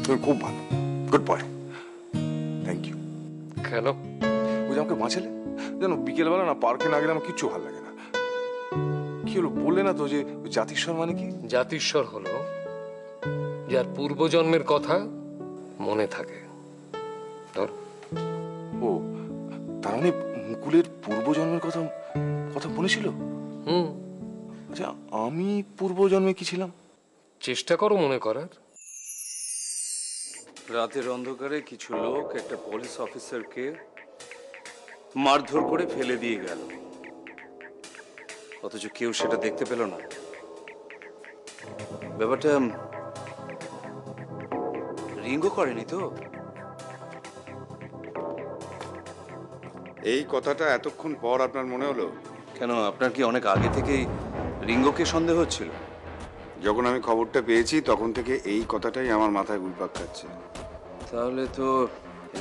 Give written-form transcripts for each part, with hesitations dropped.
তুমি খুব ভালো, গুড বয়, থ্যাংক ইউ। কেন? ওই যে আমাকে বাঁচালে, জানো বিকেলবেলা না পার্কে না গেলে আমার কিচ্ছু ভালো লাগে না। কি হলো বললে না তো যে জাতিস্বর মানে কি? জাতিস্বর হলো যার পূর্বজন্মের কথা মনে থাকে। ধর, ও তার মানে মুকুলের পূর্বজন্মের কথা কথা মনে ছিল? আচ্ছা আমি পূর্বজন্মে কি ছিলাম? চেষ্টা করো মনে করার। রাতের অন্ধকারে কিছু লোক একটা পুলিশ অফিসারকে মারধর করে ফেলে দিয়ে গেল, অথচ কেউ সেটা দেখতে পেল না। ব্যাপারটা রিঙ্গো করেনি তো? এই কথাটা এতক্ষণ পর আপনার মনে হলো? কেন, আপনার কি অনেক আগে থেকেই রিঙ্গোকে সন্দেহ হচ্ছিল? যখন আমি খবরটা পেয়েছি তখন থেকে এই কথাটাই আমার মাথায় ঘুরপাক খাচ্ছে। তাহলে তো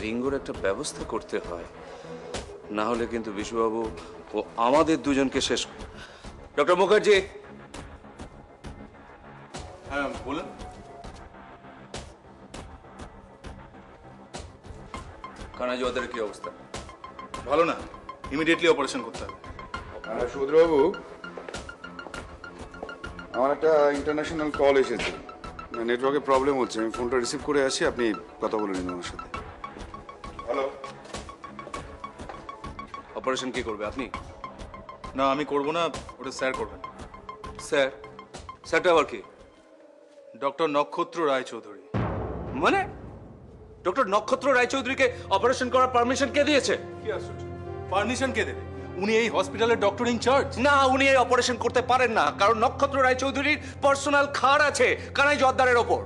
রিঙ্গোর একটা ব্যবস্থা করতে হয়, না হলে কিন্তু বিশুবাবু ও আমাদের দুজনকে শেষ। ডক্টর মুখার্জি। হ্যাঁ বলুন। কানাই জোয়াদের কি অবস্থা? ভালো না, ইমিডিয়েটলি অপারেশন করতে হবে। সুধীরবাবু, আমার একটা ইন্টারন্যাশনাল কল এসেছে, নেটওয়ার্কের প্রবলেম হচ্ছে, আমি ফোনটা রিসিভ করে আসি, আপনি কথা বলে নিন আমার সাথে। হ্যালো। অপারেশন কি করবে আপনি? না আমি করব না, ওটা স্যার করবেন। স্যার? স্যারটা আবার কি? ডক্টর নক্ষত্র রায়চৌধুরী। মানে ডক্টর নক্ষত্র রায়চৌধুরীকে অপারেশন করার পারমিশন কে দিয়েছে? কি আশ্চর্য, পারমিশন কে দেবে? উনি এই হসপিটালের ডক্টর ইনচার্জ। না, উনি এই অপারেশন করতে পারেন না, কারণ নক্ষত্র রায়চৌধুরীর পার্সোনাল খার আছে কানাই জোয়ারদারের ওপর।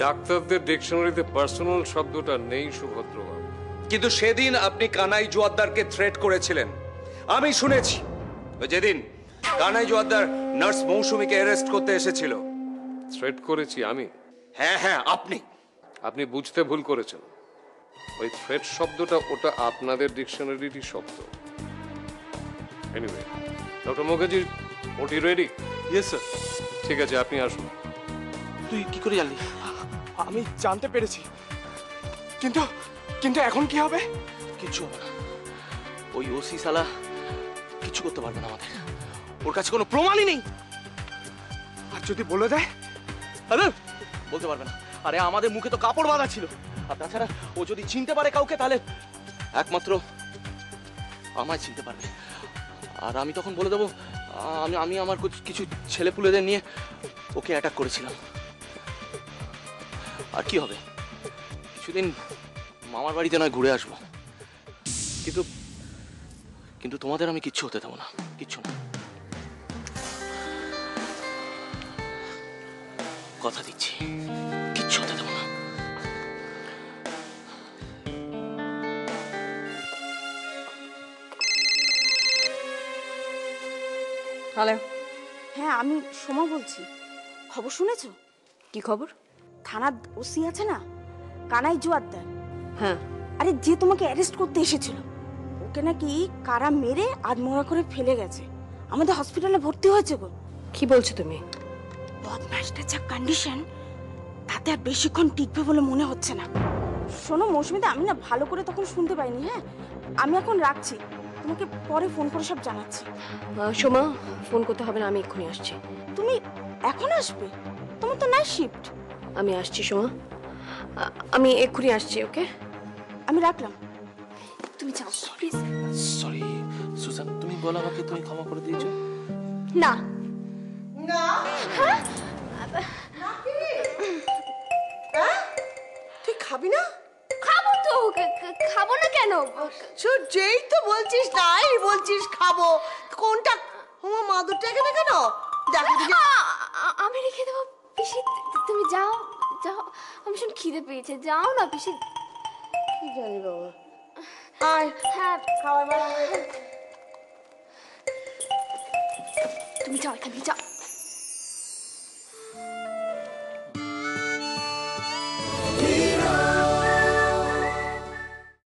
ডাক্তারদের ডিকশনারিতে পার্সোনাল শব্দটা নেই সুভদ্রবাবু। কিন্তু সেদিন আপনি কানাই জোয়ারদারকে থ্রেট করেছিলেন, আমি শুনেছি। যেদিন কানাই জোয়ারদার নার্স মৌসুমীকে অ্যারেস্ট করতে এসেছিল। থ্রেট করেছি আমি? হ্যাঁ হ্যাঁ আপনি। আপনি বুঝতে ভুল করেছেন। ওই থ্রেট শব্দটা ওটা আপনাদের ডিকশনারিরই শব্দ। এনিওয়ে, ডক্টর মুখার্জি, ওটি রেডি? Yes sir. ঠিক আছে, আপনি আসুন। তুই কি করে জানলি? আমি জানতে পেরেছি, কিন্তু কিন্তু এখন কি হবে? কিচ্ছু হবে না, ওই ওসি শালা কিছু করতে পারবে না আমাদের, ওর কাছে কোনো প্রমাণই নেই। আর যদি বলে দেয়? আরে বলতে পারবে না, আরে আমাদের মুখে তো কাপড় বাঁধা ছিল। আর তাছাড়া ও যদি চিনতে পারে কাউকে, তাহলে একমাত্র আমায় চিনতে পারবে। আর আমি তখন বলে দেবো আমি আমি আমার কিছু ছেলেপুলেদের নিয়ে ওকে অ্যাটাক করেছিলাম। আর কি হবে, কিছুদিন মামার বাড়িতে নয় ঘুরে আসবো, কিন্তু কিন্তু তোমাদের আমি কিচ্ছু হতে দেবো না, কিচ্ছু না, কথা দিচ্ছি, কিচ্ছু হতে দেবো না। হ্যালো। হ্যাঁ আমি সোমা বলছি। খবর শুনেছো? কি খবর? থানার ওসি আছে না, কানাই জোয়ারদার, হ্যাঁ। আরে যে তোমাকে অ্যারেস্ট করতে এসেছিল, ওকে নাকি কারা মেরে আধমরা করে ফেলে গেছে, আমাদের হসপিটালে ভর্তি হয়েছে গো। কি বলছো তুমি? বদমাসটার যা কন্ডিশন, তাতে আর বেশিক্ষণ টিকবে বলে মনে হচ্ছে না। শোনো মৌসুমীদা, আমি না ভালো করে তখন শুনতে পাইনি। হ্যাঁ আমি এখন রাখছি, তোমাকে পরে ফোন করে সব জানাচ্ছি। সোমা, ফোন করতে হবে না, আমি এক্ষুনি আসছি। তুমি এখন আসবে? তোমার তো নাইট শিফট। আমি আসছি সোমা, আমি এক্ষুনি আসছি। ওকে, আমি রাখলাম, তুমি যাও প্লিজ। সরি সুজান, তুমি বলো আমাকে, তুমি ক্ষমা করে দিয়েছো? না তুই খাবি না? খাবো তো। খাবো না কেন? যেই তো বলছিস নাই বলছিস খাবো, কোনটা? আমার মাদুরটা এখানে কেন? দেখো দেখি। আমি রেখে দেবো পিসি, তুমি যাও যাও, আমি শুন খিদে পেয়েছে, যাও না পিসি। কি জানি বাবা। আয় হ্যাঁ খাওয়ার বেলা তুমি যাও, এখান থেকে যাও।